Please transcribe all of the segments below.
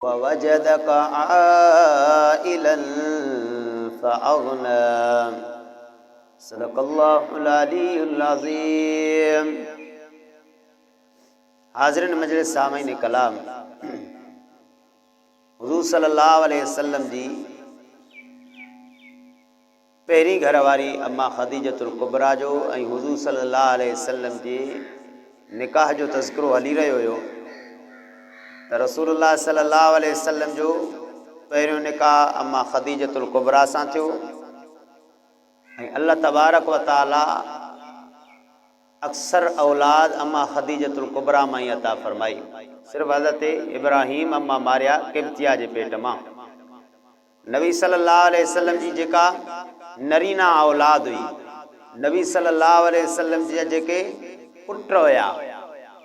ववजदक आइलन फ़अग़ना। सदक़ल्लाहुल अलीयुल अज़ीम। हाज़िरीन मजलिस सामीन कलाम, हुज़ूर सल्लल्लाहु अलैहि वसल्लम जी पहिरीं घरवारी अम्मा ख़दीजतुल कुबरा जो ऐं हुज़ूर सल्लल्लाहु अलैहि वसल्लम जी निकाह जो तज़किरो हली रहियो हुयो त रसूलुल्लाह सल्लल्लाहु अलैहि वसल्लम जो पहिरियों निकाह अम्मा ख़दीजतुल कुबरा सां थियो ऐं अल्लाह तबारक व तआला अक्सर औलाद अम्मा ख़दीजतुल कुबरा मां ई अता फरमाई। सिर्फ़ हज़रत इब्राहीम अम्मा मारिया किब्तिया जे पेट मां। नबी सल्लल्लाहु अलैहि वसल्लम जी जेका नरीना औलाद हुई, नबी सल्लल्लाहु अलैहि वसल्लम जा जेके पुट हुया,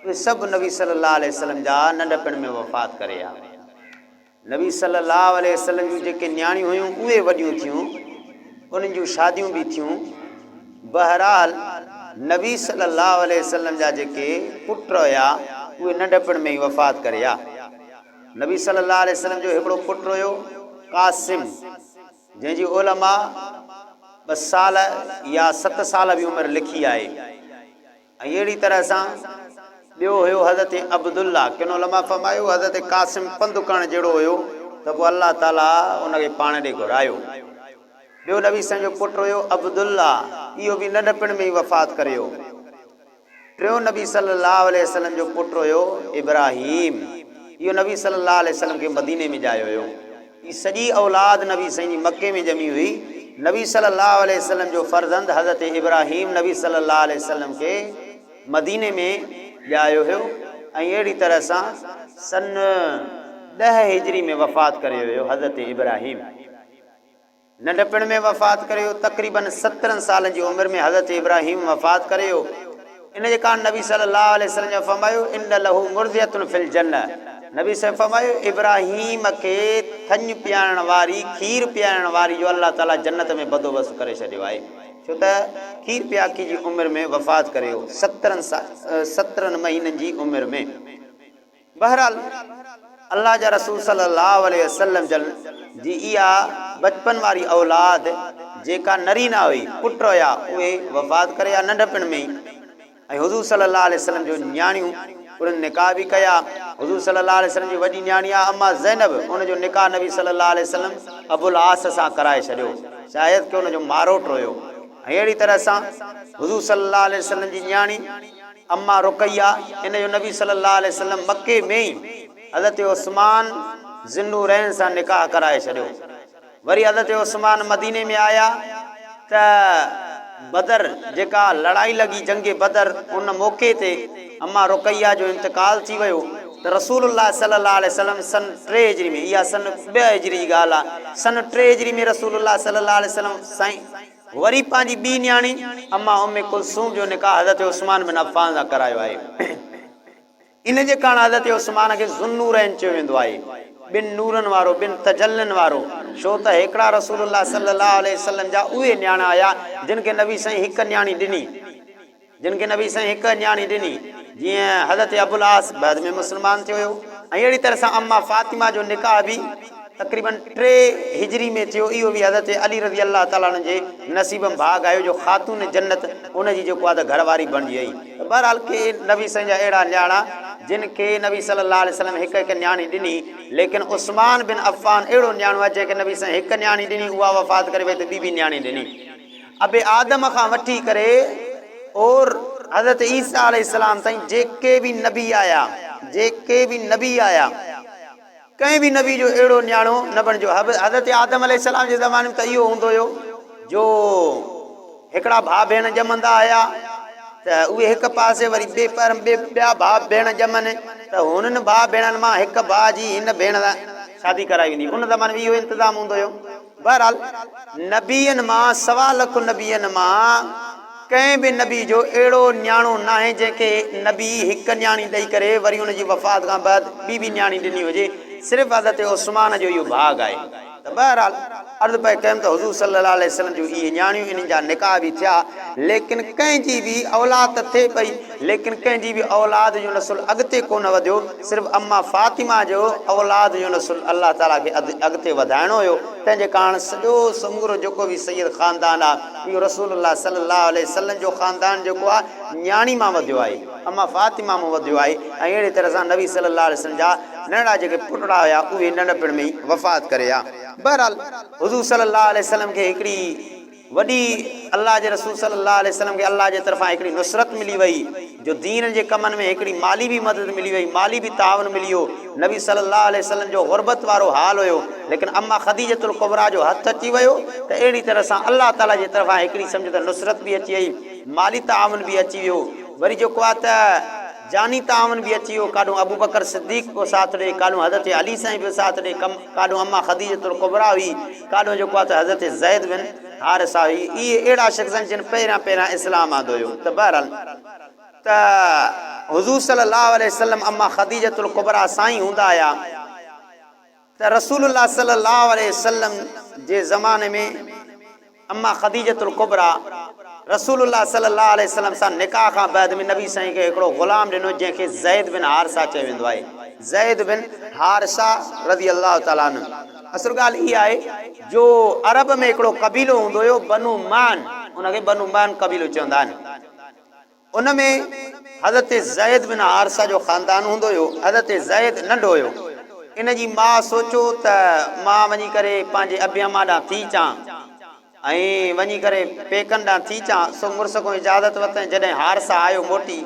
उहे सभु नबी सल्लल्लाहु अलैहि वसल्लम जा नंढपण में वफ़ात करे विया। नबी सल्लल्लाहु अलैहि वसल्लम जूं जेके न्याणियूं हुयूं उहे वॾियूं थियूं, उन्हनि जूं शादियूं बि थियूं। बहरहाल नबी सल्लल्लाहु अलैहि वसल्लम जा जेके पुट हुया उहे नंढपण में ई वफ़ात करे विया। नबी सल्लल्लाहु अलैहि वसल्लम जो हिकिड़ो पुट हुयो कासिम, जंहिंजी उलमा 2 साल या 7 साल बि उमिरि लिखी आहे। ऐं अहिड़ी तरह सां ॿियो हुयो हज़रत अब्दुल्ला। किन उलमा फरमायो हज़रत कासिम पंधु करण जहिड़ो हुयो त पोइ अल्लाह ताला उनखे पाण ॾे घुरायो। ॿियो नबी सन जो पुटु हुयो अब्दुल्ला, इहो बि नंढपण में ई वफ़ात करे वियो। टियों नबी सल्लल्लाहु अलैहि वसल्लम जो पुटु हुयो इब्राहीम, इहो नबी सल्लल्लाहु अलैहि वसल्लम खे मदीने में ॼायो हुयो। ही सॼी औलाद नबी साईं जी मके में ॼमी हुई। नबी सल्लल्लाहु अलैहि वसल्लम जो फर्ज़ंद हज़रत इब्राहीम नबी सल्लल्लाहु अलैहि वसल्लम खे मदीने में ॼायो हुयो ऐं अहिड़ी तरह सां सन 10 हिजरी में वफ़ात करे हुयो हज़रत इब्राहीम। नंढपण में वफ़ात करे, तक़रीबन 17 सालनि जी उमिरि में हज़रत इब्राहीम वफ़ात करे। इन जे कारण नबी सल्लल्लाहु अलैहि वसल्लम ने फरमायो इन्न लहू मुर्दियतुन फिल जन्नह। नबी साहब फरमायो इब्राहीम खे थञ पीआरण वारी, खीर पीआरण वारी जो अल्लाह ताला जन्नत में बंदोबस्तु करे छॾियो आहे। छो त खीर पियाकी जी उमिरि में वफ़ात करे 17 महीननि जी उमिरि में। बहरहाल अल्लाह जा रसूल सल्लल्लाहु अलैहि वसल्लम जी इहा बचपन वारी औलाद जेका नरीना हुई, पुट हुया, उहे वफ़ात करे या नंढपण में ई। ऐं हुज़ूर सल्लल्लाहु अलैहि वसल्लम जो न्याणियूं उन्हनि निकाह बि कया। हुज़ूर सल्लल्लाहु अलैहि वसल्लम जी वॾी न्याणी आहे अम्मा ज़ैनब, उनजो निकाह नबी सल्लल्लाहु अलैहि वसल्लम अबुल आस सां कराए छॾियो, शायदि कि उनजो मारोट हुयो। ऐं अहिड़ी तरह सां हुज़ूर सल्लल्लाहु अलैहि वसल्लम जी न्याणी अम्मा रुक़ैया, इन जो नबी सल्लल्लाहु अलैहि वसल्लम मके में ई हज़रत उस्मान ज़िन्नूरैन सां निकाह कराए छॾियो। वरी हज़रत उस्मान मदीने में आया त बदर जेका लड़ाई लॻी जंग बदर, उन मौक़े ते अम्मा रुक़ैया जो इंतकाल थी वियो त रसूलुल्लाह सल्लल्लाहु अलैहि वसल्लम सन 3 हिजरी में, इहा सन 2 हिजरी जी ॻाल्हि आहे, सन 3 हिजरी में रसूलुल्लाह सल्लल्लाहु अलैहि वसल्लम साईं वरी पंहिंजी ॿी न्याणी अम्मा उम्मे कुलसूम जो निकाह हज़रत उस्मान बिन अफ़्फ़ान सां करायो आहे। इन जे कारण हज़रत उस्मान खे ज़ुन्नूरैन चयो वेंदो आहे, 2 नूरनि वारो, 2 तजल्लन वारो। छो त हिकिड़ा रसूलुल्लाह सल्लल्लाहु अलैहि वसल्लम जा उहे न्याणा आया जिन खे नबी साईं हिकु न्याणी ॾिनी, जिन खे नबी साईं हिकु न्याणी ॾिनी, जीअं हज़रत अबुल आस बाद में मुस्लमान थियो हुयो। ऐं अहिड़ी तरह सां अम्मा फ़ातिमा जो निकाह बि तक़रीबन 3 हिजरी में थियो। इहो बि हज़रत अली रज़ी अल्लाह ताला जे नसीब में भाग आयो जो ख़ातून जन्नत उनजी जेको आहे त घरवारी बणिजी वई। बहरहाल के नबी साईं जा अहिड़ा न्याणा जिन खे नबी सल्लल्लाहु अलैहि वसल्लम हिकु न्याणी ॾिनी, लेकिन उस्मान बिन अफ़्फ़ान अहिड़ो न्याणो आहे जंहिंखे नबी साईं हिकु न्याणी ॾिनी, उहा वफ़ात करे वई त ॿी न्याणी ॾिनी। अबे आदम खां वठी करे और हज़रत ईसा अलैहिस्सलाम ताईं जेके बि नबी आया, कंहिं बि नबी जो अहिड़ो न्याणो न बणिजो। हज़रत आदम अलैहिस्सलाम जे ज़माने में त इहो हूंदो हुयो जो हिकिड़ा भाउ भेण ॼमंदा हुया त उहे हिकु पासे वरी ॿिया भाउ भेण ॼमनि त हुननि भाउ भेणनि मां हिकु भाउ जी हिन भेण सां शादी कराई वेंदी। उन ज़माने में इहो इंतज़ाम हूंदो हुयो। बहरहाल नबीअनि मां 1.25 लख नबीअनि मां कंहिं बि नबी जो अहिड़ो न्याणो न आहे जंहिंखे नबी हिकु न्याणी ॾेई करे वरी हुनजी वफ़ात खां बाद ॿी न्याणी ॾिनी हुजे। सिर्फ़ु हज़रत उस्मान जो इहो भाग आहे। त बहरहाल अर्ज़ पे कयमि त हुज़ूर सल्लल्लाहु अलैहि वसल्लम जूं इहे न्याणियूं इन्हनि जा निकाह बि थिया लेकिन कंहिंजी बि औलाद त थिए पई लेकिन कंहिंजी बि औलाद जो नसुल अॻिते कोन वधियो सिर्फ़ु अम्मा फ़ातिमा जो औलाद जो नसुल अल्लाह ताला खे अॻिते वधाइणो हुयो तंहिंजे कारण सॼो समूरो जेको बि सैयद ख़ानदान आहे इहो रसूलुल्लाह सल्लल्लाहु अलैहि वसल्लम जो ख़ानदान जेको आहे न्याणी मां वधियो आहे अम्मा फ़ातिमा मां वधियो आहे ऐं अहिड़े तरह सां नबी सल्लल्लाहु अलैहि वसल्लम जा नंढड़ा जेके पुटड़ा हुया उहे नंढपण में ई वफ़ात करे विया बहरहाल हुज़ूर सल्लल्लाहु अलैहि वसल्लम खे हिकिड़ी वॾी अल्लाह जे रसूल सल्लल्लाहु अलैहि वसल्लम खे अल्लाह जे तरफ़ां हिकिड़ी नुसरत मिली वई जो दीन जे कमनि में हिकिड़ी माली बि मदद मिली वई माली बि तावन मिली वियो नबी सल्लल्लाहु अलैहि वसल्लम जो गुरबत वारो हाल हुयो लेकिन अम्मा ख़दीजतुल कुबरा जो हथ अची वियो त अहिड़ी तरह सां अल्लाह ताला जे तरफ़ां हिकिड़ी सम्झ त नुसरत बि अची वई माली तावन बि अची वियो वरी जेको आहे त जानी तावन भी अची वियो काॾों अबू बकर सिद्दीक़ को साथ ॾे काॾों हज़रत अली साईं बि साथ ॾे काॾों अम्मा ख़दीजतुल कुबरा हुई काॾों जेको आहे त हज़रत ज़ैद बिन हारिसा हुई इहे अहिड़ा शख़्स आहिनि जिन पहिरियां इस्लाम आंदो हुयो त बहरहाल त हुज़ूर सल्लल्लाहु अलैहि वसल्लम अम्मा ख़दीजतुल कुबरा साईं हूंदा हुया त रसूलुल्लाह सल्लल्लाहु अलैहि वसल्लम जे ज़माने में अम्मा ख़दीजतुल कुबरा रसूलुल्लाह सल्लल्लाहु अलैहि वसल्लम सां निकाह खां बाद में नबी साईं खे हिकिड़ो ग़ुलाम ॾिनो जंहिंखे ज़ैद बिन हारिसा चयो वेंदो आहे ज़ैद बिन हारिसा रज़ी अल्लाह ताला अन्हु असुल ॻाल्हि इहा आहे जो अरब में हिकिड़ो क़बीलो हूंदो हुयो बनु मान उनखे बनु मान क़बीलो चवंदा आहिनि उन में हज़रत ज़ैद बिन हारिसा जो ख़ानदान हूंदो हुयो हज़रत ज़ैद नंढो हुयो इन जी माउ सोचियो त मां वञी करे पंहिंजे अबियम्मा ॾांहुं थी अचां ऐं वञी करे पेकनि ॾांहुं थी अचां सो मुड़ुस खां इजाज़त वरितईं जॾहिं हारिसा आयो मोटी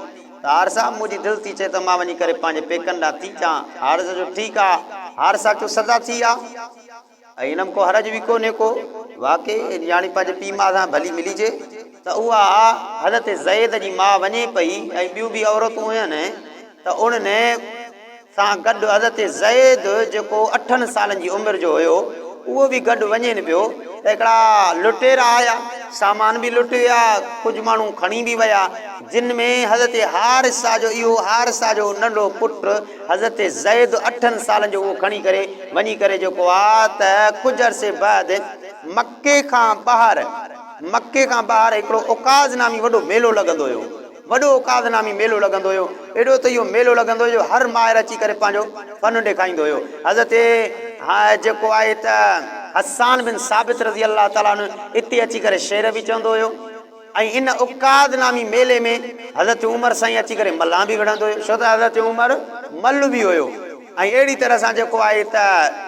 त हारिसा मुंहिंजी दिलि थी चए त मां वञी करे पंहिंजे पेकनि ॾांहुं थी अचां हारिसा जो ठीकु आहे हारिसा जो सदा थी आहे ऐं हिन में को हरज बि कोन्हे को वाक़ई यानी पंहिंजे पीउ माउ सां भली मिलिजे त उहा हज़रत ज़ैद जी माउ वञे पई ऐं ॿियूं बि औरतूं हुयूं त उन्हनि सां गॾु हज़रत ज़ैद जेको 8 सालनि जी उमिरि जो हुयो उहो बि गॾु वञे पियो त हिकिड़ा लुटेरा आया सामान बि लुट विया कुझु माण्हू खणी बि विया जिन में हज़रत हारिसा जो नंढो पुटु हज़रत ज़ैद 8 सालनि जो उहो खणी करे वञी करे जेको आहे त कुझु अरसे बाद मके खां ॿाहिरि हिकिड़ो उकाज़ नामी वॾो मेलो लॻंदो हुयो वॾो उकाज़ नामी मेलो लॻंदो हुयो एॾो त इहो मेलो लॻंदो हुयो हर माहिर अची करे पंहिंजो फन ॾेखारींदो हुयो हज़रत जेको आहे त हसान बिन साबित रज़ी अल्लाह ताला हिते अची करे शेर बि चवंदो हुयो ऐं इन उकाद नामी मेले में हज़रत उमर साईं अची करे मल्हा बि विढ़ंदो हुयो छो त हज़रत उमर मल्लु बि हुयो ऐं अहिड़ी तरह सां जेको आहे त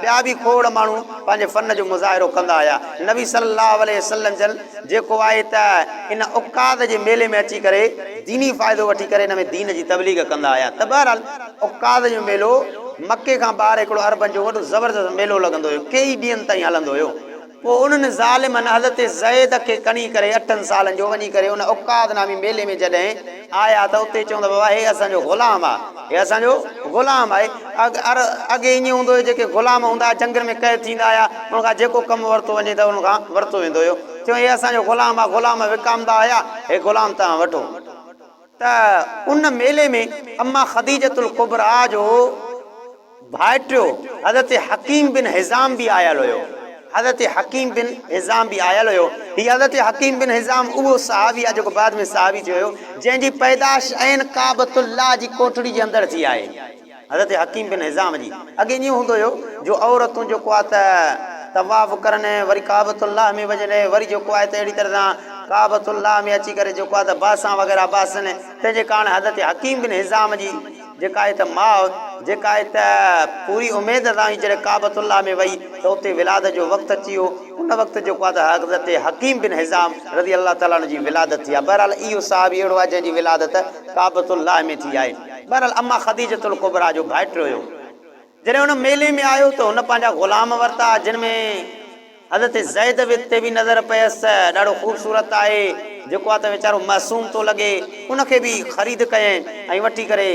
ॿिया बि खोड़ माण्हू पंहिंजे फन जो मुज़ाहिरो कंदा हुया नबी सल्लल्लाहु अलैहि वसल्लम जन जेको आहे त इन उकाद जे मेले में अची करे दीनी फ़ाइदो वठी करे हिन में दीन जी तबलीग कंदा हुया त बहरहाल उकाद जो मेलो मके खां ॿाहिरि हिकिड़ो अरबनि जो वॾो ज़बरदस्त मेलो लॻंदो हुयो कई ॾींहंनि ताईं हलंदो हुयो पोइ उन्हनि ज़ालिमनि हज़रत ज़ैद खे खणी करे 8 सालनि जो वञी करे उन उकाद नामी मेले में जॾहिं आया त उते चवंदा बाबा हे असांजो ग़ुलाम आहे हे असांजो ग़ुलाम आहे अॻे ईअं हूंदो हुयो जेके ग़ुलाम हूंदा हुआ जंगल में क़ैद थींदा हुआ उनखां जेको कमु वरितो वञे त उनखां वरितो वेंदो हुयो चयो हे असांजो ग़ुलाम आहे ग़ुलाम विकामंदा हुया हे ग़ुलाम तव्हां वठो त उन मेले में अम्मा ख़दीजतुल कुबरा जो भाइटियो हज़रत हकीम बिन हिज़ाम बि आयल हुयो हज़रत हकीम बिन हिज़ाम बि आयल हुयो हीअ हज़रत हकीम बिन हिज़ाम उहो सहाबी आहे जेको बाद में सहाबी थियो जंहिंजी पैदाश ऐन काबतुल्लाह जी कोठड़ी जे अंदरि थी आहे हज़रत हकीम बिन हिज़ाम जी अॻे ईअं हूंदो हुयो जो औरतूं जेको आहे त तवाफ़ करनि वरी काबतुल्लाह में वञनि वरी जेको आहे त अहिड़ी तरह सां काबतुल्लाह में अची करे जेको आहे त बासां वग़ैरह बासनि तंहिंजे कारण हज़रत हकीम बिन हिज़ाम जी जेका आहे त माउ जेका आहे त पूरी उमेद सां ई जॾहिं काबतुल्लाह में वई त उते विलादत जो वक़्तु अची वियो उन वक़्तु जेको आहे त हज़रत हकीम बिन हिज़ाम रज़ी अल्लाह ताला जी विलादत थी आहे बहरहाल इहो साहबी अहिड़ो आहे जंहिंजी विलादत काबतुल्लाह में थी आहे बहरहाल अम्मा ख़दीजतुल कुबरा जो भाइटियो हुयो जॾहिं हुन मेले में आयो त हुन पंहिंजा ग़ुलाम वरिता जिन में हज़रत ज़ैद ते बि नज़र पयसि ॾाढो ख़ूबसूरत आहे जेको आहे त वीचारो मासूम थो लॻे उनखे बि ख़रीद कयईं ऐं वठी करे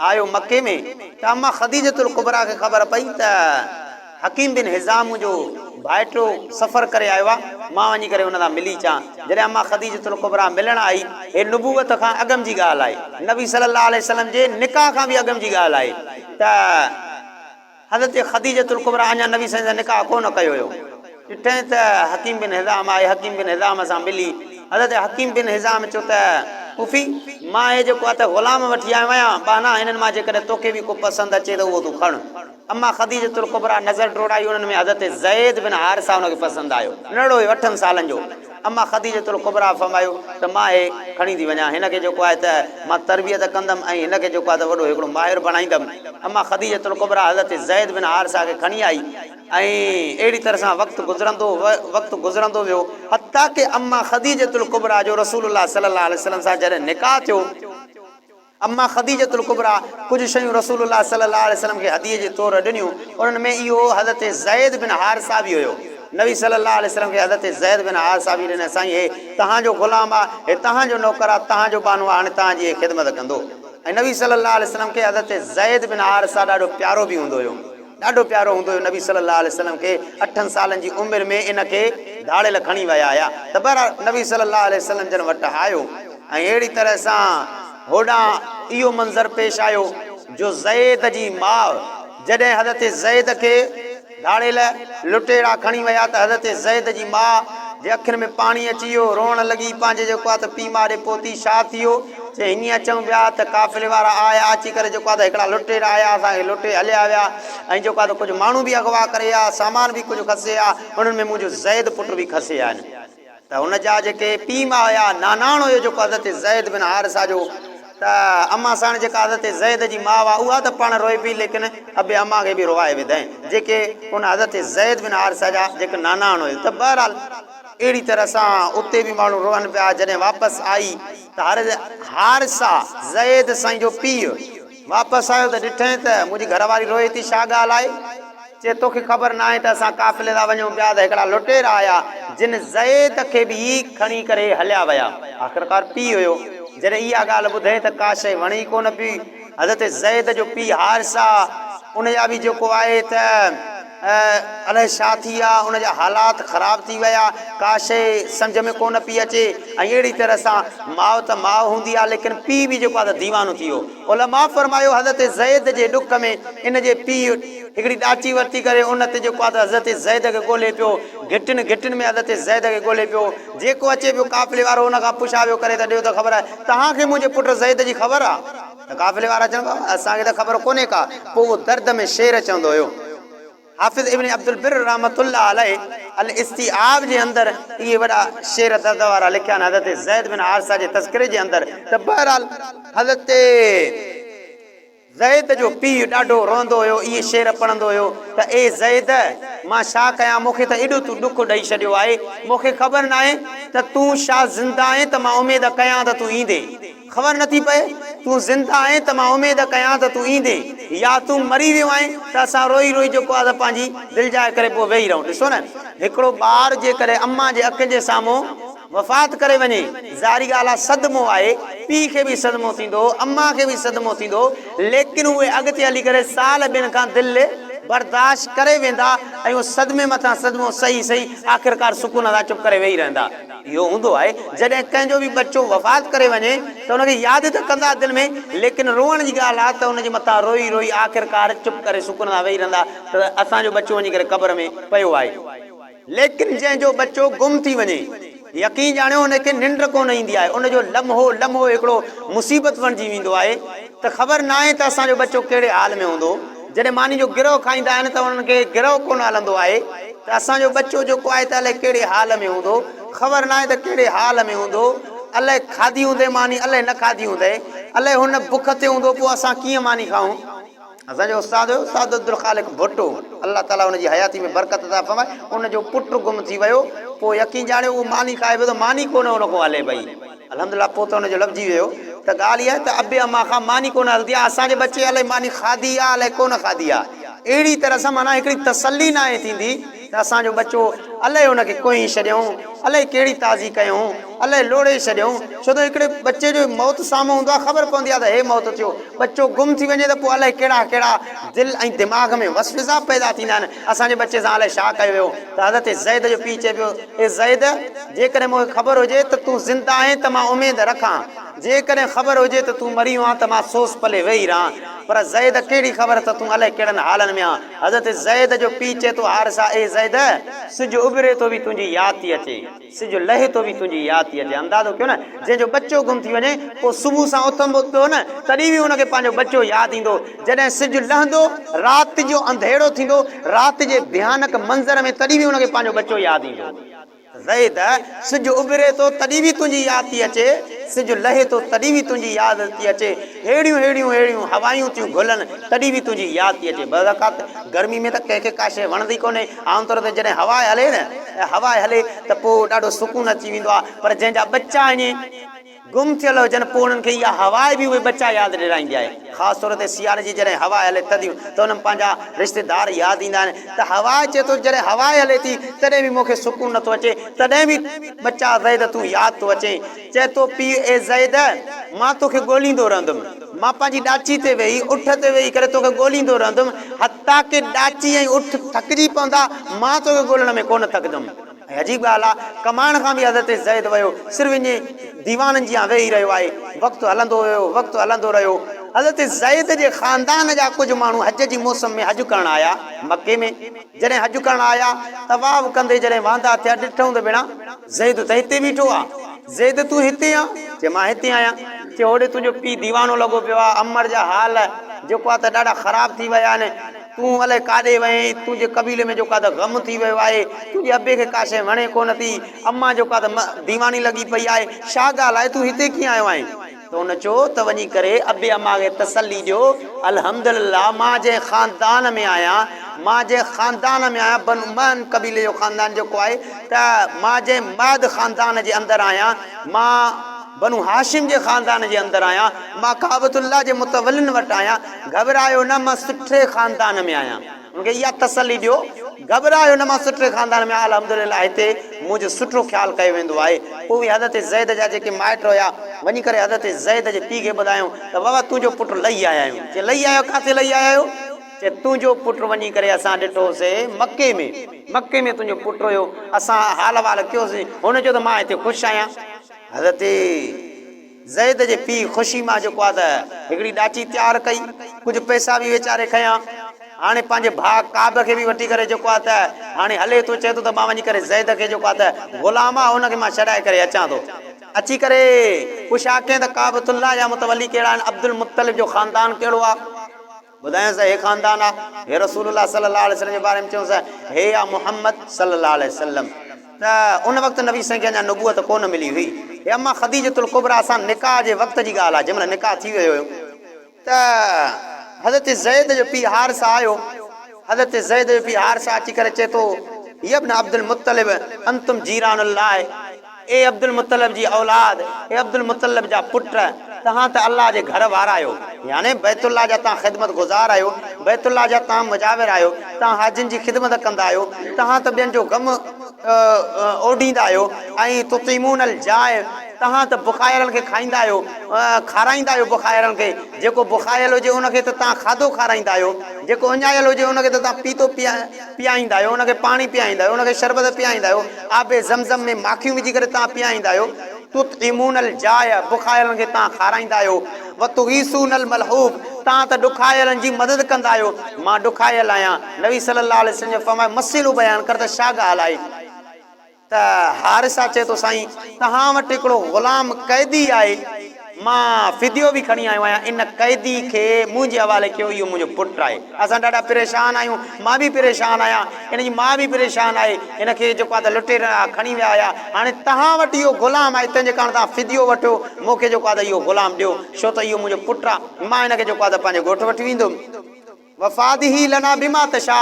आयो मके में त अम्मा ख़दीजतुल कुबरा खे ख़बर पई त हकीम बिन हिज़ाम जो भाइटियो सफ़र करे आयो आहे मां वञी करे हुन सां मिली अचां जॾहिं अम्मा ख़दीजतुल कुबरा मिलण आई हे नुबूवत खां अॻम जी ॻाल्हि आहे नबी सल्लल्लाहु अलैहि वसल्लम जे निकाह खां बि अॻम जी ॻाल्हि आहे त हज़रत ख़दीजतुल कुबरा अञा नबी साईं सां निकाह कोन कयो हुयो। ॾिठे त हकीम बिन हिज़ाम आहे, हकीम बिन हिज़ाम सां मिली। हज़रत हकीम बिन हिज़ाम चयो त पुफी मां हे जेको आहे त ग़ुलाम वठी आयो आहियां, बाना हिननि मां जेकॾहिं तोखे बि को पसंदि अचे त उहो तूं खण। अम्मा ख़दीजतुल कुबरा नज़र डोड़ाई, उन्हनि में हज़रत ज़ैद बिन हारिसा हुनखे पसंदि आयो, नंढड़ो हुयो 8 सालनि जो। अम्मा ख़दीजतुल कुबरा फरमायो त मां हे खणी थी वञा, हिनखे जेको आहे त मां तरबियत कंदमि ऐं हिनखे जेको आहे त वॾो हिकिड़ो माहिर बणाईंदमि। अम्मा ख़दीजतुल कुबरा हज़रत ज़ैद बिन हारिसा खे खणी आई ऐं अहिड़ी तरह सां वक़्तु गुज़रंदो वियो, हता की अम्मा ख़दीजतुल कुबरा जो रसूलुल्लाह सल्लल्लाहु अलैहि वसल्लम सां जॾहिं निकाह थियो, अम्मा ख़दीजतुल कुबरा कुझु शयूं रसूलुल्लाह सल्लल्लाहु अलैहि वसल्लम खे हदीअ जे तौरु ॾिनियूं। उन्हनि में इहो हज़रत ज़ैद बिन हारिसा बि हुयो। नबी सल्लल्लाहु अलैहि वसल्लम खे हज़रत ज़ैद बिन हारिसा बि ॾिने, साईं हे तव्हांजो ग़ुलाम आहे, हे तव्हांजो नौकर आहे, तव्हांजो बानो आहे, हाणे तव्हांजी ख़िदमत कंदो। ऐं नबी सल्लल्लाहु अलैहि वसल्लम खे हज़रत ज़ैद बिन हारिसा ॾाढो प्यारो बि हूंदो हुयो, ॾाढो प्यारो हूंदो हुयो। नबी सल्लल्लाहु अलैहि वसल्लम खे 8 सालनि जी उमिरि में इनखे धाड़ेल खणी विया हुया। त बहरहाल नबी सल्लल्लाहु अलैहि वसल्लम जन वटि आयो ऐं अहिड़ी तरह सां होॾां इहो मंज़र पेश आयो जो ज़ैद जी माउ जॾहिं हज़रत ज़ैद खे धाड़ेल लुटेरा खणी विया त हज़रत ज़ैद जी माउ जे अखियुनि में पाणी अची वियो, रोअण लॻी, पंहिंजे जेको आहे त पीउ मारे पोती। छा थियो चई हीअं चऊं पिया त काफ़िले वारा आया, अची करे जेको आहे त हिकिड़ा लुटेरा आया, असांखे लुटे हलिया विया ऐं जेको आहे त कुझु माण्हू बि अगवा करे विया, सामान बि कुझु खसे विया, उन्हनि में मुंहिंजो ज़ैद पुट बि खसे विया आहिनि। त हुन जा जेके पीउ माउ हुया, नानाणो हुयो जेको हज़रत ज़ैद बिन हारिसा जो, त अम्मा साण जेका हज़रत ज़ैद जी माउ आहे उहा त पाण रोए पई, लेकिन अबे अम्मा खे बि रोआए विधाईं, जेके उन हज़रत ज़ैद बिन हारिसा जा जेके नानाणो हुयो। त बहरहाल अहिड़ी तरह सां उते बि माण्हू रोअनि पिया। जॾहिं वापसि आई त हारिसा ज़ैद साईं जो पीउ वापसि आयो त ॾिठईं त मुंहिंजी घरवारी रोए थी, छा ॻाल्हि आहे? चए तोखे ख़बर न आहे त असां काफ़िले था वञूं पिया त हिकिड़ा लुटेरा आया जिन ज़ैद खे बि खणी करे हलिया विया। आख़िरकार पीउ हुयो। जॾहिं इहा ॻाल्हि ॿुधे त का शइ वणी कोन पई। हज़रत ज़ैद जो पीउ हारिसा उनजा बि जेको आहे त अलाए छा थी विया, उनजा हालात ख़राब थी विया, का शइ सम्झ में कोन पई अचे। ऐं अहिड़ी तरह सां माउ त माउ हूंदी आहे, लेकिन पीउ बि जेको आहे त दीवानो थी वियो। उलमा फरमायो हज़रत ज़ैद जे ॾुख में इन जे पीउ हिकिड़ी ॾाची वरिती करे उन ते जेको आहे त हज़रत ज़ैद खे ॻोल्हे पियो, घिटिन में हज़रत ज़ैद खे ॻोल्हे पियो। जेको अचे पियो काफ़िले वारो हुन खां पुछा पियो करे त ॾियो त ख़बर आहे, तव्हांखे मुंहिंजे पुट ज़ैद जी ख़बर आहे? त काफ़िले वारा चवंदा असांखे त ख़बर कोन्हे का। पोइ उहो दर्द में शेर चवंदो हुयो। हाफ़िज़ इब्न अब्दुल बिर रहमतुल्लाह अलैह अल इस्तिआब जे अंदरि इहे वॾा शेर दर्द वारा लिखिया आहिनि हज़रत ज़ैद बिन हारिसा जे तज़किरे जे अंदरि। त बहरहाल हज़रत ज़ैद जो पीउ ॾाढो रोंदो हुयो, इहे शेर पढ़ंदो हुयो त ए ज़ैद मां छा कयां, मूंखे त एॾो तूं ॾुख ॾेई छॾियो आहे, मूंखे ख़बर न आहे त तूं छा ज़िंदा आहे त मां उमेद कयां त तूं ईंदे। ख़बर नथी पए तूं ज़िंदा आहे त मां उमेद कयां त तूं ईंदे, या तूं मरी वियो आहे त असां रोई रोई जेको आहे त पंहिंजी दिलि जाए करे पोइ वेही रहूं। ॾिसो न, हिकिड़ो ॿार जे करे अम्मा जे अखि जे साम्हूं वफ़ात करे वञे, ज़ाहिरी ॻाल्हि आहे सदमो आहे, पीउ खे बि सदमो थींदो, अम्मा खे बि सदमो थींदो, लेकिन उहे अॻिते हली करे साल ॿिनि खां दिलि बर्दाश्त करे वेंदा ऐं उहो सदमे मथां सदमो सही आख़िरकार सुकून सां चुप करे वेही रहंदा। इहो हूंदो आहे जॾहिं कंहिंजो बि बच्चो वफ़ात करे वञे त हुनखे यादि त कंदा दिलि में, लेकिन रोअण जी ॻाल्हि आहे त हुनजे मथां रोई रोई आख़िरकार चुप करे सुकून सां वेही रहंदा त असांजो बच्चो वञी करे क़बर में पियो आहे। लेकिन जंहिंजो बच्चो गुम थी वञे, यकीन ॼाणियो हुनखे निंड कोन ईंदी आहे, उनजो लम्हो हिकिड़ो मुसीबत बणिजी वेंदो आहे त ख़बर न आहे त असांजो बच्चो कहिड़े हाल में हूंदो। जॾहिं मानी जो गिरह खाईंदा आहिनि त उन्हनि खे गिरह कोन हलंदो आहे त असांजो बच्चो जेको आहे त अलाए कहिड़े हाल में हूंदो, ख़बर न आहे त कहिड़े हाल में हूंदो, अलाए खाधी हूंदे मानी, अलाए न खाधी हूंदे, अलाए हुन बुख ते हूंदो, पोइ असां कीअं मानी खाऊं। असांजो उस्ताद अब्दुल ख़ालिक भुट्टो अल्लाह ताला हुनजी हयाती में बरकत अता फरमाए, उनजो पुटु गुम थी वियो, पोइ यकीन ॼाणियो उहो मानी खाए पियो त मानी कोन हुन खां हले पई। अल्हम्दुलिल्लाह पोइ त हुनजो लभिजी वियो। त ॻाल्हि इहा आहे त अबे अम्मा खां मानी कोन हलंदी आहे, असांजे बच्चे अलाए मानी खाधी आहे अलाए कोन खाधी आहे। अहिड़ी तरह सां माना हिकिड़ी तसली न आहे थींदी त असांजो बच्चो अलाए उनखे कोई छॾियऊं, अलाए कहिड़ी ताज़ी कयूं, अलाए लोड़े छॾियऊं। छो त हिकिड़े बच्चे जो मौत साम्हूं हूंदो आहे, ख़बर पवंदी आहे त हे मौत थियो। बच्चो गुम थी वञे त पोइ अलाए कहिड़ा कहिड़ा दिलि ऐं दिमाग़ में वसविसा पैदा थींदा आहिनि। असांजे बच्चे सां अलाए छा कयो वियो। त हज़रत ज़ैद जो पीउ चए पियो, हे ज़ैद, जेकॾहिं मूंखे ख़बर हुजे त तूं ज़िंदा आहीं त मां उमेदु रखां, जेकॾहिं ख़बर हुजे त तूं मरी वियो आहे त मां सोस पले वेही रहां। पर ज़ैद कहिड़ी ख़बर त तूं अलाए कहिड़नि हालनि में आहे। हज़रत ज़ैद जो पीउ चए थो, हारिसा, ए ज़ैद, सिजु उभिरे थो बि तुंहिंजी यादि थी अचे, सिजु लहे थो बि तुंहिंजी यादि थी अचे। अंदाज़ो कयो न, जंहिंजो बच्चो गुम थी वञे पोइ सुबुह सां उथंदो पियो न, तॾहिं बि हुनखे पंहिंजो बच्चो यादि ईंदो। जॾहिं सिजु लहंदो, राति जो अंधेरो थींदो, राति जे भयानक मंज़र में, तॾहिं बि हुनखे पंहिंजो बच्चो यादि ईंदो। ज़ैद, सिजु उभिरे थो तॾहिं बि तुंहिंजी यादि थी अचे, सिजु लहे थो तॾहिं बि तुंहिंजी यादि थी अचे, अहिड़ियूं अहिड़ियूं अहिड़ियूं हवायूं थियूं घुलनि तॾहिं बि तुंहिंजी यादि थी अचे। बरक़ात गर्मी में त कंहिंखे का शइ वणंदी कोन्हे। आमतौर ते जॾहिं हवा हले न, हवा हले त पोइ ॾाढो सुकून अची वेंदो आहे। पर जंहिंजा बच्चा आहिनि गुम थियल हुजनि, पोइ उन्हनि खे इहा हवा बि उहे बच्चा यादि ॾियारींदी आहे। ख़ासि तौर ते सियारे जी जॾहिं हवा हले थधियूं, त उन्हनि पंहिंजा रिश्तेदार यादि ईंदा आहिनि। त हवा चए थो, जॾहिं हवा हले थी तॾहिं बि मूंखे सुकून नथो अचे, तॾहिं बि बच्चा ज़ैद तूं यादि थो अचे। चए थो, पीउ, ए ज़ैद, मां तोखे ॻोल्हींदो रहंदुमि, मां पंहिंजी ॾाची ते वेही, उठ ते वेही करे तोखे ॻोल्हींदो रहंदुमि, हता की ॾाची ऐं उठ थकिजी पवंदा, मां तोखे ॻोल्हण में कोन थकंदुमि। ऐं अजीब ॻाल्हि आहे, कमाइण खां बि हज़रत ज़ैद वियो, सिर्फ़ु ईअं दीवाननि जी वेही रहियो आहे। वक़्तु हलंदो वियो, वक़्तु हलंदो रहियो। हज़रत ज़ैद जे ख़ानदान जा कुझु माण्हू हज जी मौसम में हज करणु आया मके में। जॾहिं हज करणु आया, तवाफ़ कंदे जॾहिं वांदा थिया, ॾिठऊं त भेणा ज़ैद त हिते बीठो आहे। ज़ैद, तूं हिते आहे? चए, मां हिते आहियां। चए, होॾे तुंहिंजो पीउ दीवानो लॻो पियो आहे, अमर जा हाल जेको आहे त ॾाढा ख़राब थी विया आहिनि। तूं अलाए काॾे वहीं, तुंहिंजे कबीले में जेको आहे त ग़म थी वियो आहे, तुंहिंजे अबे खे का शइ वणे कोन थी, अम्मा जेको आहे त दीवानी लॻी पई आहे, छा ॻाल्हि आहे, तूं हिते कीअं आयो आहीं? त हुन चयो त वञी करे अबे अम्मा खे तसली ॾियो, अल्हम्दुलिल्लाह, मां जंहिं ख़ानदान में आहियां, मां जंहिं ख़ानदान में आहियां, बनु उमैया कबीले जो ख़ानदान जेको आहे, त मां जंहिं माद ख़ानदान जे अंदरि आहियां, मां बनु हाशिम जे ख़ानदान जे अंदरि आहियां, मां काबतुल्लाह जे मुतवलिन वटि आहियां। घबरायो न, मां सुठे ख़ानदान में आहियां। उनखे इहा तसली ॾियो, घबरायो न, मां सुठे ख़ानदान में आहियां, अल्हम्दुलिल्लाह, हिते मुंहिंजो सुठो ख़्यालु कयो वेंदो आहे। पोइ हज़रत ज़ैद जा जेके माइट हुया, वञी करे हज़रत ज़ैद जे पीउ खे ॿुधायूं त बाबा तुंहिंजो पुटु लही आया आहियूं। चए, लही आयो? किथे लही आया आहियो? चए, तुंहिंजो पुटु वञी करे असां ॾिठोसीं मके में, मके में तुंहिंजो पुटु हुयो, असां हाल वाल कयोसीं। हुन चयो त मां हिते ख़ुशि आहियां। हज़रत ज़ैद जे पीउ ख़ुशी मां जेको आहे त हिकिड़ी ॾाची तयारु कई, कुझु पैसा बि वीचारे खयां। हाणे पंहिंजे भाउ काब खे बि वठी करे जेको आहे त हाणे हले थो, चए थो त मां वञी करे ज़ैद खे जेको आहे त ग़ुलाम आहे हुनखे मां छॾाए करे अचां थो। अची करे पुछा कयईं त काबतुल्लाह जा मुतवली कहिड़ा आहिनि, अब्दुल मुत्तलिब जो ख़ानदान कहिड़ो आहे? ॿुधायांसि, हे ख़ानदान आहे, हे रसूलुल्लाह सल्लल्लाहु अलैहि वसल्लम जे बारे में चयोसि, हे या मुहम्मद सल्लल्लाहु अलैहि वसल्लम। त उन वक़्तु नबी साईं खे अञा नबूअत कोन मिली हुई। हे अम्मा ख़दीजतुल कुबरा सां निकाह जे वक़्त जी ॻाल्हि आहे, जंहिंमहिल निकाह थी वियो हुयो। त हज़रत ज़ैद जो पीउ हारिसा आयो। हज़रत ज़ैद जो पीउ हारिसा अची करे चए थो, इब्न अब्दुल मुत्तलिब अंतुम जीरानुल्लाह, ए अब्दुल मुत्तलिब जी औलाद, ए अब्दुल मुत्तलिब जा पुट, तव्हां त अल्लाह जे घर वारा आहियो, यानी बैतुल्लाह जा तव्हां ख़िदमत गुज़ार आहियो, बैतुल्लाह जा तव्हां मुजाविर आहियो, तव्हां हाजिन जी ख़िदमत कंदा आहियो, तव्हां त ॿियनि जो ग़म ओॾींदा आहियो, ऐं तुतीमूनल जाए, तव्हां त बुखायरनि खे खाईंदा आहियो, खाराईंदा आहियो बुखायरनि खे। जेको बुखायल हुजे उनखे त तव्हां खाधो खाराईंदा आहियो, जेको उञायल हुजे उनखे त तव्हां पीतो पीआईंदा आहियो, उनखे पाणी पीआईंदा आहियो, उनखे शरबत पीआईंदा आहियो, आबे ज़मज़म में माखियूं विझी करे तव्हां पीआईंदा आहियो। तुतीमूनल जाए, बुखायरनि खे तव्हां खाराईंदा आहियो। वतुगीसूनल मलहूब, तव्हां त ॾुखायलनि जी मदद कंदा आहियो। मां ॾुखायल आहियां। नबी सल्लल्लाहु अलैहि वसल्लम फरमायो, मसइलो बयानु कर त छा ॻाल्हि आहे? त हारिसा चए थो, साईं तव्हां वटि हिकिड़ो ग़ुलाम कैदी आहे, मां फिदियो बि खणी आयो आहियां, इन कैदी खे मुंहिंजे हवाले कयो, इहो मुंहिंजो पुटु आहे। असां ॾाढा परेशान आहियूं, मां बि परेशान आहियां, इन जी माउ बि परेशान आहे, इनखे जेको आहे त लुटेरा खणी विया हुया। हाणे तव्हां वटि इहो ग़ुलाम आहे, तंहिंजे कारण तव्हां फिदियो वठो, मूंखे जेको आहे त इहो ग़ुलाम ॾियो, छो त इहो मुंहिंजो पुटु आहे। मां हिनखे जेको आहे त पंहिंजे ॻोठु वठी वेंदुमि। वफ़ादिही लना बिमा तशा,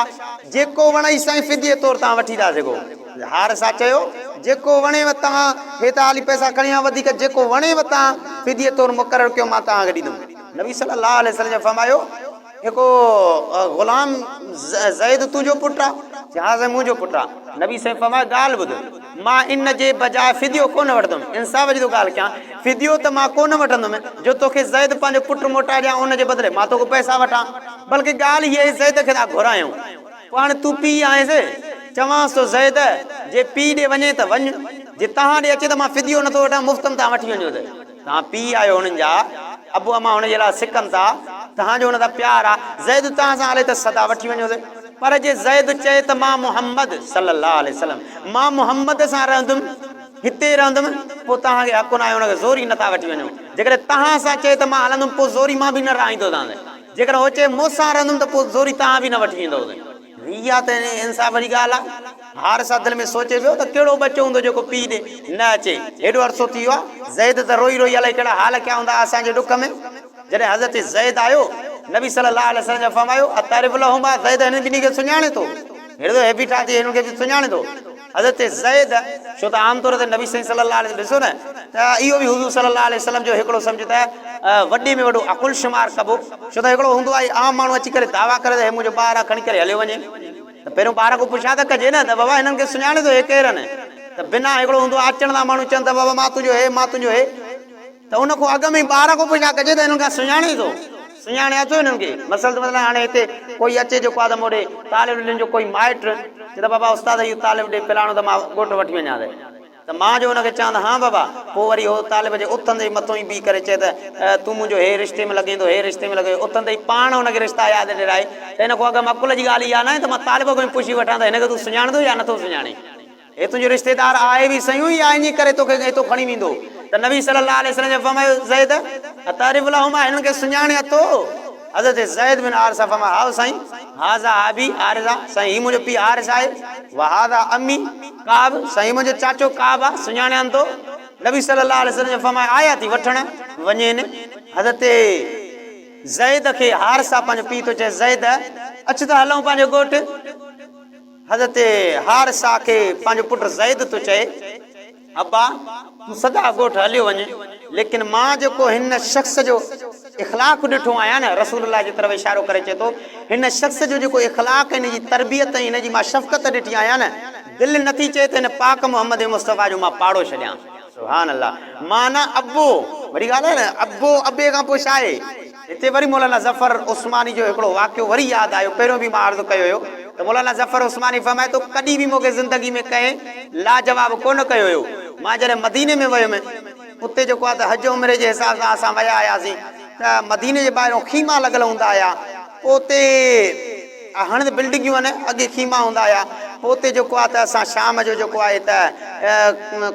जेको वणई साईं फिदिये तौरु तव्हां वठी था सघो। हारिसा चयो, जेको वणेव तव्हां, हे त हाली पैसा खणी आ, वधीक जेको वणेव तव्हां फिदिये तौरु मुक़ररु कयो, मां तव्हांखे ॾींदुमि। नबी सल्लल्लाहु अलैहि वसल्लम फरमायो, हिकु ग़ुलाम ज़ैद तुंहिंजो पुटु आहे? जहाज़ मुंहिंजो पुटु आहे। नबी साईं फरमायो ॻाल्हि ॿुध, मां इन जे बजाए फिदियो कोन वठंदुमि, इंसाफ़ जी थो ॻाल्हि कयां, फिदियो त मां कोन वठंदुमि जो तोखे ज़ैद पंहिंजो पुटु मोटाए ॾियां, उन जे बदिले मां तोखे पैसा वठां, बल्कि ॻाल्हि हीअ ज़ैद खे था घुरायूं। पाण तूं पीउ आहिसि, चवांसि थो ज़ैद जे पीउ ॾे वञे त वञ, जे तव्हां ॾे अचे त मां फिदियो नथो वठां, मुफ़्त में तव्हां वठी वञो, त तव्हां पीउ आहियो हुननि जा, अबू अमा हुनजे लाइ सिकनि था, तव्हांजो हुन सां प्यारु आहे, ज़ैद तव्हां सां हले त सदा वठी वञो। पर जे ज़ैद चए त मां मुहम्मद सल्लल्लाहु अलैहि वसल्लम, मां मुहम्मद सां रहंदुमि, हिते रहंदुमि, पोइ तव्हांखे हक़ु न आहे हुनखे ज़ोरी नथा वठी वञो। जेकॾहिं तव्हां सां चए त मां हलंदुमि, पोइ ज़ोरी मां बि न रहाईंदो तव्हां, जेकॾहिं हो चए मूंसां रहंदुमि त पोइ ज़ोरी तव्हां बि न वठी वेंदव। इहा त इंसाफ़ जी ॻाल्हि आहे। हार सां दिलि में सोचे पियो त कहिड़ो बचो हूंदो जेको पीउ ॾे न अचे, हेॾो अरसो थी वियो आहे, ज़ैद त रोई रोई अलाए कहिड़ा हाल कया हूंदा असांजे ॾुख में। जॾहिं हज़रत ज़ैद आयो, नबी सल्लल्लाहु अलैहि वसल्लम फरमायो अतारिफ़ लहुमा, ज़ैद हिन ॿिन्ही खे सुञाणे थो, हेॾो हैबिट आहे हिन खे बि सुञाणे थो। हज़रत ज़ैद, छो त आम तौर ते नबी साईं सल्लल्लाहु अलैहि वसल्लम ॾिसो न त इहो बि हुज़ूर सल्लल्लाहु अलैहि वसल्लम जो हिकिड़ो सम्झ त वॾे में वॾो अकुल शुमार कबो, छो त हिकिड़ो हूंदो आहे आम माण्हू अची करे दावा करे त हे मुंहिंजो ॿार आहे खणी करे हलियो वञे, त पहिरियों ॿार खां पुछा त कजे न त बाबा हिननि खे सुञाणे थो हे केरु आहिनि, त बिना हिकिड़ो हूंदो आहे अचण था माण्हू चवनि त बाबा मां तुंहिंजो हे मां तुंहिंजो हे, त उन खां अॻु में ॿार खां पुछा कजे त हिननि खां सुञाणे थो, सुञाणे अचो हिननि खे। मसल त मतिलबु हाणे हिते कोई अचे जेको आहे त मोड़े तालिब इल्म जो कोई माइट चए त बाबा उस्ताद इहो तालिब ॾे पिलाणो त मां ॻोठु वठी वञा, त मां जो हुनखे चवां त हा बाबा, पोइ वरी हो तालिब जे उथंदे मथां ई बीह करे चए त तूं मुंहिंजो हे रिश्ते में लॻेंदो, हे रिश्ते में लॻे, उथंदे ई पाण हुनखे रिश्ता यादि ॾिराए, त हिन खां अॻु में अकुल जी ॻाल्हि इहा न आहे त मां तालिब खां पुछी वठां त हिनखे तूं सुञाणंदो या नथो सुञाणे, हे तुंहिंजो रिश्तेदार आहे बि सयूं या इन करे तोखे हितो खणी वेंदो। त नबी सल्लल्लाहु अलैहि वसल्लम फरमायो ज़ैद अतारिफ़ लहुमा, हिननि खे सुञाणे अथो। हज़रत ज़ैद बिन हारिसा फरमाया हाओ साईं, हाज़ा अबी हारिसा, साईं ही मुंहिंजो पीउ हारिस आहे, वहादा अम्मी काब, साईं मुंहिंजो चाचो काब आहे, सुञाणियां थो। नबी सल्लल्लाहु अलैहि वसल्लम फरमाया आया थी वठण वञेनि। हज़रत ज़ैद खे हारिसा पंहिंजो पीउ थो चए ज़ैद अच त हलूं पंहिंजो ॻोठु। हज़रत हारिसा खे पंहिंजो पुटु ज़ैद थो चए अब्बा तूं सदा ॻोठु हलियो वञे, लेकिन मां जेको हिन शख़्स जो इख़लाक़ ॾिठो आहियां न, रसूलुल्लाह जी तरफ़ इशारो करे चए थो, हिन शख़्स जो जेको इख़लाक़, हिन जी तरबियत, हिन जी मां शफ़क़त ॾिठी आहियां न, दिलि नथी चए त हिन पाक मोहम्मद मुस्तफ़ा जो मां पाड़ो छॾियां। सुभान अल्लाह। मां न अब्बो, वरी ॻाल्हि आहे न अब्बो अबे खां पोइ छा आहे, हिते वरी मौलाना ज़फ़र उस्मानी जो हिकिड़ो वाक़ियो वरी यादि आयो, पहिरियों बि मां अर्ज़ु कयो हुयो त मौलाना ज़फ़र उस्मानी फरमाए थो कॾहिं बि मूंखे ज़िंदगी में कंहिं लाजवाब कोन कयो हुयो। मां जॾहिं मदीने में वियुमि, उते जेको आहे त हज उमिरे जे हिसाब सां असां विया हुआसीं, त मदीने जे ॿाहिरों खीमा लॻल हूंदा हुया, पोइ उते हाणे त बिल्डिंगियूं आहिनि, अॻे खीमा हूंदा हुया, पोइ उते जेको आहे त असां शाम जो जेको आहे त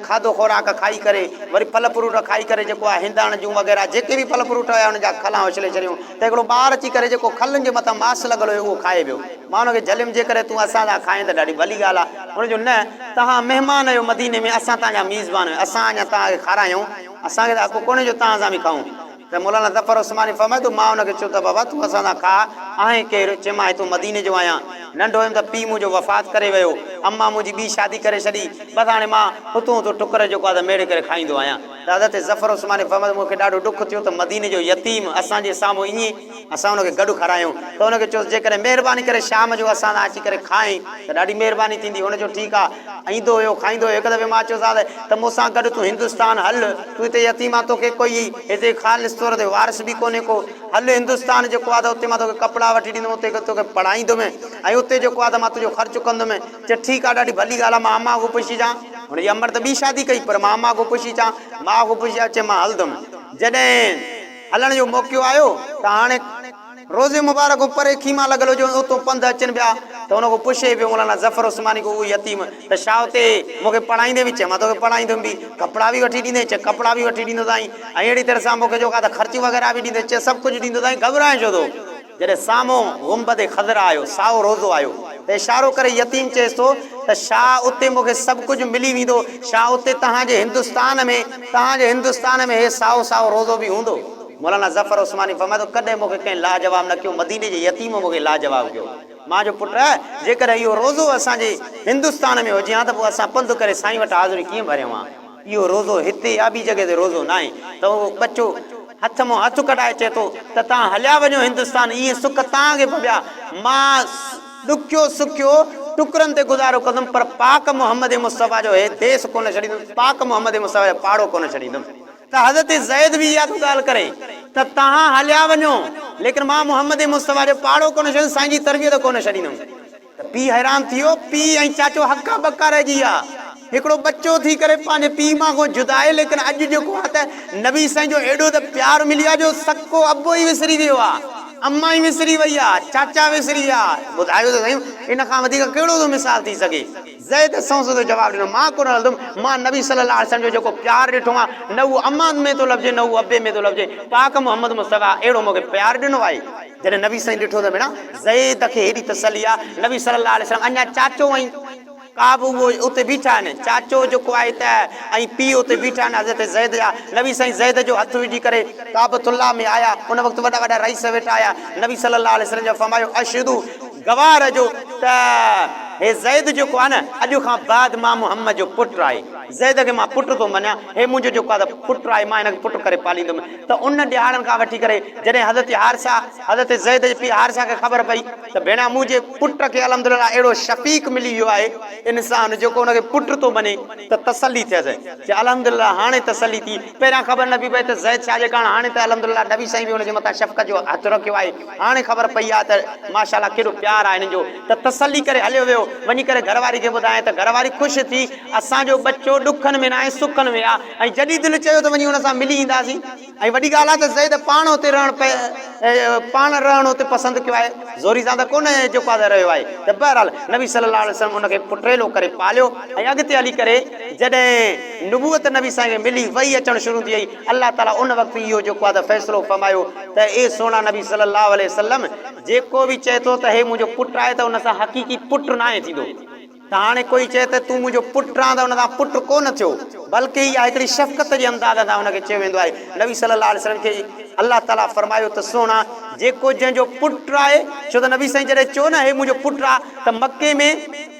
खाधो खुराक खाई करे वरी फल फ्रूट खाई करे जेको आहे हिंदाण जूं वग़ैरह जेके बि फल फ्रूट हुया हुनजा खलां उछले छॾियूं, त हिकिड़ो ॿार अची करे जेको खलनि जे मथां मास लॻल हुयो उहो खाए पियो। मां हुनखे झलियुमि जे करे तूं असां सां खाए त ॾाढी भली ॻाल्हि आहे। हुनजो न, तव्हां महिमान आहियो मदीने में, असां तव्हांजा मेज़बान आहियूं, असां अञा तव्हांखे खारायूं, असांखे त हक़ु कोन्हे जो तव्हां सां बि खाऊं। त मौलाना ज़फ़र उस्मानी फरमाए थो मां हुनखे चयो त बाबा तूं असां सां खा, आहे केरु, चए मां हितां मदीने जो आहियां, नंढो हुयुमि त पीउ मुंहिंजो वफ़ात करे वियो, अम्मा मुंहिंजी ॿी शादी करे छॾी, बसि हाणे मां हुतो हुतो टुकर जेको आहे त मेड़े करे खाईंदो आहियां। त हज़रत ज़फ़र उस्मानी फरमाए मूंखे ॾाढो ॾुख थियो त मदीने जो यतीम असांजे साम्हूं ईअं असां हुनखे गॾु खारायूं, त हुनखे चयोसि जेकॾहिं महिरबानी करे शाम जो असां सां अची करे खाई त ॾाढी महिरबानी थींदी। हुनजो ठीकु आहे, ईंदो हुयो खाईंदो हुयो। हिकु दफ़े मां चयोसि त मूंसां गॾु तूं हिंदुस्तान हल, तूं हिते यतीम आहे, तोखे कोई हिते ख़ालिस तौर ते वारिस बि कोन्हे को, हल हिंदुस्तान जेको आहे त उते मां तोखे कपिड़ा वठी ॾींदुमि, उते तोखे पढ़ाईंदुमि, ऐं उते जेको आहे त मां तुंहिंजो ख़र्चु कंदुमि। चए ठीकु आहे, ॾाढी भली ॻाल्हि आहे, मां अम्मा खां पुछी अचां, हुनजी अमर त ॿी शादी कई, पर मां अम्मा खां पुछी अचां, मां खां पुछी अचे मां हलंदुमि। जॾहिं हलण जो मौक़ो आयो त हाणे रोज़े मुबारक परे खीमा लॻल हुजो, उतो पंधु अचनि पिया, त हुन खां पुछे पियो मौलाना ज़फ़र उस्मानी को उहो यतीम त छा उते मूंखे पढ़ाईंदे बि, चए मां तोखे पढ़ाईंदुमि बि, कपिड़ा बि वठी ॾींदे, चए कपिड़ा बि वठी ॾींदो ताईं, ऐं अहिड़ी तरह सां मूंखे जेको आहे त ख़र्चु वग़ैरह बि ॾींदे, चए सभु कुझु ॾींदो ताईं, घबराए छो थो। जॾहिं साम्हूं गुंबद ख़ज़रा आयो, साओ रोज़ो आयो, त इशारो करे यतीम चएसि थो त छा उते मूंखे सभु कुझु मिली वेंदो, छा उते तव्हांजे हिंदुस्तान में हे साओ साओ रोज़ो बि हूंदो। मौलाना ज़फ़र उस्मानी फरमाए थो कॾहिं मूंखे कंहिं लाजवाब न कयो, मदीने जे यतीम मूंखे लाजवाब कयो। मां जो पुटु जेकॾहिं इहो रोज़ो असांजे हिंदुस्तान में हुजे हा त पोइ असां पंधु करे साईं वटि हाज़िरी कीअं भरियूं हा। इहो रोज़ो हिते या ॿी जॻह ते रोज़ो न आहे, त उहो बचो हथ मां हथु कढाए चए थो त तव्हां हलिया वञो हिंदुस्तान, ईअं सुख तव्हांखे पिया, मां ॾुखियो सुखियो टुकरनि ते गुज़ारो कंदुमि पर पाक मोहम्मद मुस्तफ़ा जो हे देश कोन छॾींदुमि, पाक मोहम्मद मुस्तफ़ा जो पाड़ो कोन छॾींदुमि। त हज़रत ज़ैद बि इहा ॻाल्हि करे त तव्हां हलिया वञो लेकिन मां मोहम्मद मुस्तफ़ा जो पाड़ो कोन छॾींदुमि, साईं जी तरबियत कोन छॾींदुमि। त पीउ हैरान थी वियो, पीउ ऐं चाचो हका बका रहिजी विया। हिकिड़ो बच्चो थी करे पंहिंजे पीउ मां को जुदा आहे, लेकिन अॼु जेको आहे त नबी साईं जो एॾो त प्यारु मिली आहे जो सको अबो ई विसरी वियो आहे, अम्मा ई विसरी वई आहे, चाचा विसरी विया। ॿुधायो त साईं इन खां वधीक कहिड़ो थो मिसाल थी सघे। ज़ैद सौंस जो जवाबु ॾिनो, मां कोन हलंदुमि, मां नबी सल्लल्लाहु अलैहि वसल्लम जो जेको प्यारु ॾिठो आहे न उहो अम्मा में थो लफ़्ज़े न उहो अबे में थो लफ़्ज़े, पाक मोहम्मद मुस्तफ़ा अहिड़ो मूंखे प्यारु ॾिनो आहे। जॾहिं नबी साईं ॾिठो त भेण ज़ैद खे हेॾी तसली आहे, नबी सल्लल्लाहु अलैहि वसल्लम अञा चाचो ऐं का बि उहो उते बीठा आहिनि, चाचो जेको आहे त ऐं पीउ उते बीठा आहिनि हज़रत ज़ैद जा। नबी साईं ज़ैद जो हथु विझी करे काबतुल्लाह में आया, उन वक़्तु वॾा वॾा रईस वेठा आया। नबी सल्लल्लाहु अलैहि वसल्लम जो फरमायो अशहदु गवाह रहिजो त हे ज़ैद जेको आहे न अॼु खां बाद मां मोहम्मद जो पुटु आहे, ज़ैद खे मां पुटु थो मञा, हे मुंहिंजो जेको आहे त पुटु आहे, मां हिनखे पुटु करे पालींदुमि। त उन ॾियारनि खां वठी करे जॾहिं हज़रत हारिसा हज़रत ज़ैद जे पीउ हारिसा खे ख़बर पई त भेण मुंहिंजे पुट खे अल्हम्दुलिल्लाह अहिड़ो शफ़ीक मिली वियो आहे, इंसान जेको हुनखे पुटु थो मञे, त तसली थियसि कि अल्हम्दुलिल्लाह हाणे तसली थी। पहिरियां ख़बर न पई पए त ज़ैद छाजे कारण, हाणे त अल्हम्दुलिल्लाह नबी साईं बि हुनजे मथां शफ़क़त जो हथु रखियो आहे, हाणे ख़बर पई आहे त माशाअल्लाह केॾो प्यारु आहे हिन जो। त तसली करे हलियो वियो, वञी करे घरवारी खे ॿुधाए त घरवारी ख़ुशि थी, असांजो बच्चो ॾुखनि में न आहे सुखनि में आहे, ऐं जॾहिं दिलि चयो त वञी हुन सां मिली ईंदासीं। ऐं वॾी ॻाल्हि आहे त ज़ैद पाण हुते रहणु हुते पसंदि कयो आहे, ज़ोरी सां त कोन जेको आहे रहियो आहे। त बहरहाल नबी सल्लल्लाहु अलैहि वसल्लम हुनखे पुटेलो करे पालियो ऐं अॻिते हली करे जॾहिं नुबूअत नबी साईं खे मिली, वही अचणु शुरू थी वई, अल्लाह ताला उन वक़्तु इहो जेको आहे त फ़ैसिलो फरमायो त ए सोना नबी सल्लल्लाहु अलैहि वसल्लम जेको बि चए थो त हे मुंहिंजो पुटु आहे त हुन सां हक़ीक़ी पुटु न आहे थींदो। त हाणे कोई चए त तूं मुंहिंजो पुटु आहे त हुन सां पुटु कोन थियो, बल्कि इहा हिकिड़ी शफ़क़त जे अंदाज़ सां हुनखे चयो वेंदो आहे। नबी सल्लल्लाहु अलैहि वसल्लम खे अल्लाह ताला फरमायो त सोना जेको जंहिंजो पुटु आहे, छो त नबी साईं जॾहिं चयो न हे मुंहिंजो पुटु आहे त मके में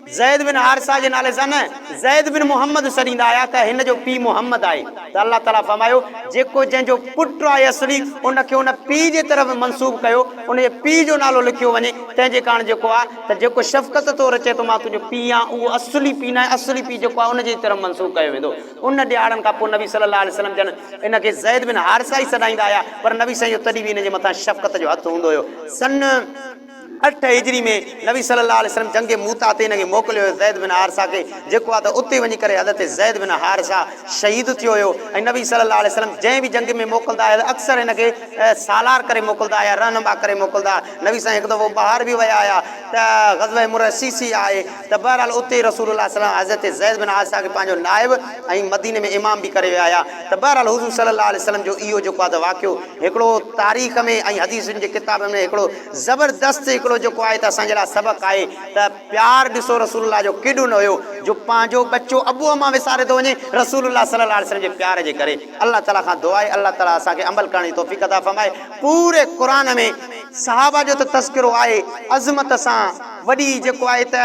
ज़ैद बिन हारिसा जे नाले सां न ज़ैद बिन मोहम्मद सॾींदा आया त हिन जो पीउ मोहम्मद आहे। त अल्लाह ताला फरमायो जेको जंहिंजो पुटु आहे असली उनखे उन पीउ जे तरफ़ मनसूब कयो, उनजे पीउ जो नालो लिखियो वञे, तंहिंजे कारण जेको आहे त जेको शफ़क़त तौरु चए थो मां तुंहिंजो पीउ आहियां, उहो असली पीउ न आहे, असली पीउ जेको आहे उनजे तरफ़ मनसूब कयो वेंदो। उन ॾियारनि खां पोइ नबी सल्लल्लाहु अलैहि वसल्लम जन इनखे ज़ैद बिन हारिसा ई सॾाईंदा आया, पर नबी साईं जो तॾहिं बि हिन जे मथां शफ़क़त जो हथु हूंदो हुयो। सन 8 हिजरी में नबी सल्लल्लाहु अलैहि वसल्लम जंग मूता ते हिनखे मोकिलियो हुयो ज़ैद बिन हारिसा खे, जेको आहे त उते वञी करे हज़रत ज़ैद बिन हारिसा शहीद थियो हुयो। ऐं नबी सल्लल्लाहु अलैहि वसल्लम जंहिं बि जंग में मोकिलंदा हुआ अक्सर हिनखे सालार करे मोकिलंदा हुआ, रहनुमा करे मोकिलंदा। नबी साईं हिकु दफ़ो ॿाहिरि बि विया हुया त ग़ज़वे मुरसीसी आहे, त बहरहाल उते रसूलुल्लाह सल्लल्लाहु अलैहि वसल्लम हज़रत ज़ैद बिन हारिसा खे पंहिंजो नाइब ऐं मदीने में इमाम बि करे विया हुया। त बहरहाल हुज़ूर सल्लल्लाहु अलैहि वसल्लम जो इहो जेको आहे त वाक़ियो हिकिड़ो तारीख़ में ऐं हदीसुनि जे किताबनि में हिकिड़ो ज़बरदस्त हिकिड़ो जेको आहे त असांजे लाइ सबक़ु आहे त प्यारु ॾिसो रसूलुल्लाह जो केॾो न हुयो, जो पंहिंजो बच्चो अबू अम्मा विसारे थो वञे रसूलुल्लाह सल्लल्लाहु अलैहि वसल्लम जे प्यार जे करे। अल्लाह ताला खां दुआ आहे अल्लाह ताला असांखे अमल करण जी तौफ़ीक़ अता फ़रमाए। पूरे क़ुरान में सहाबा जो त तज़किरो आहे अज़मत सां, वॾी जेको आहे त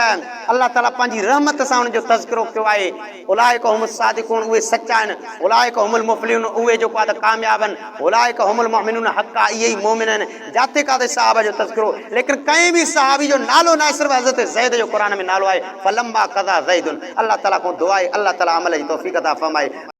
अल्लाह ताला पंहिंजी रहमत सां हुनजो तज़किरो कयो आहे। उलाइका हुमुस सादिक़ून, उहे सचा आहिनि, उलाइका हुमुल मुफ़्लिहून, उहे जेको आहे त कामयाब आहिनि, उलाइका हुमुल मुमिनून हक़ा, इहे ई मोमिन आहिनि। जाते काथे सहाबा जो तज़किरो, लेकिन कंहिं बि सहाबी जो नालो न आहे, सिर्फ़ु हज़रत ज़ैद जो क़ुरान में नालो आहे। फलम्मा क़ज़ा ज़ैदुन, अल्लाह ताला खां दुआ आहे अल्लाह ताला अमल जी तौफ़ीक़ अता फ़रमाए।